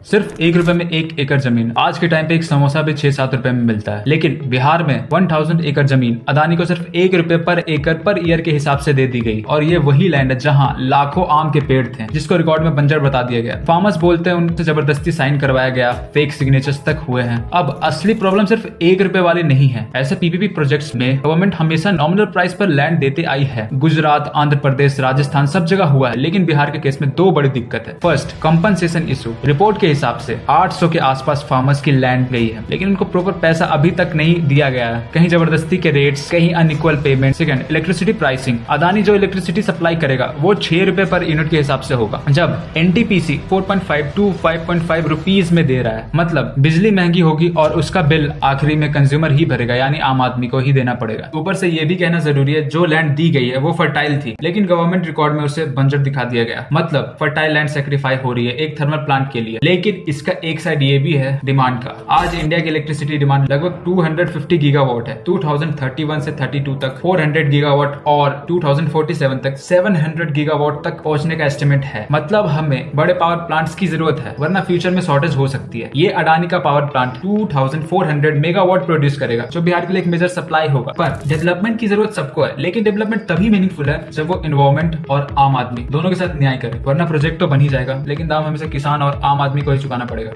सिर्फ 1 रुपए में 1 एकड़ जमीन। आज के टाइम पे एक समोसा भी 6-7 रुपए में मिलता है, लेकिन बिहार में 1000 एकड़ जमीन अदानी को सिर्फ 1 रुपए पर एकड़ पर ईयर के हिसाब से दे दी गई। और ये वही लैंड है जहां लाखों आम के पेड़ थे, जिसको रिकॉर्ड में बंजर बता दिया गया। फार्मर्स बोलते हैं उनसे जबरदस्ती साइन करवाया गया, फेक सिग्नेचर्स तक हुए हैं। अब असली प्रॉब्लम सिर्फ 1 रुपए वाली नहीं है। ऐसे पीपीपी प्रोजेक्ट्स में गवर्नमेंट हमेशा नॉमिनल प्राइस पर लैंड देते आई है। गुजरात, आंध्र प्रदेश, राजस्थान सब जगह हुआ है, लेकिन बिहार के केस में दो बड़ी दिक्कत है। First, compensation issue. रिपोर्ट के हिसाब से 800 के आसपास फार्मर्स की लैंड गई है, लेकिन उनको प्रॉपर पैसा अभी तक नहीं दिया गया है। कहीं जबरदस्ती के रेट्स, कहीं unequal payment. Second, electricity pricing. Adani जो इलेक्ट्रिसिटी सप्लाई करेगा वो 6 रुपए पर यूनिट के हिसाब से होगा, जब एनटीपीसी 4.5 to 5.5 रुपीज में दे रहा है। मतलब बिजली महंगी होगी और उसका बिल आखिरी में कंज्यूमर ही भरेगा, यानी आम आदमी को ही देना पड़ेगा। ऊपर से ये भी कहना जरूरी है, जो लैंड दी गई है वो फर्टाइल थी, लेकिन गवर्नमेंट रिकॉर्ड में उसे बंजर दिखा दिया गया। मतलब फर्टाइल लैंड सेक्रीफाई हो रही है एक थर्मल प्लांट के लिए। लेकिन इसका एक साइड ये भी है डिमांड का। आज इंडिया की इलेक्ट्रिसिटी डिमांड लगभग 250 गीगावाट है। 2031 से 32 तक 400 गीगावाट और 2047 तक 700 गीगावाट तक पहुंचने का एस्टिमेट है। मतलब हमें बड़े पावर प्लांट्स की जरूरत है, वरना फ्यूचर में शॉर्टेज हो सकती है। ये अडानी का पावर प्लांट 2400 मेगावाट प्रोड्यूस करेगा, जो बिहार के लिए एक मेजर सप्लाई होगा। पर डेवलपमेंट की जरूरत सबको है, लेकिन डेवलपमेंट तभी मीनिंगफुल है जब वो एनवायरमेंट और आम आदमी दोनों के साथ न्याय करे। वरना प्रोजेक्ट तो बन ही जाएगा, लेकिन दाम हमेशा किसान और आम आदमी को ही चुकाना पड़ेगा।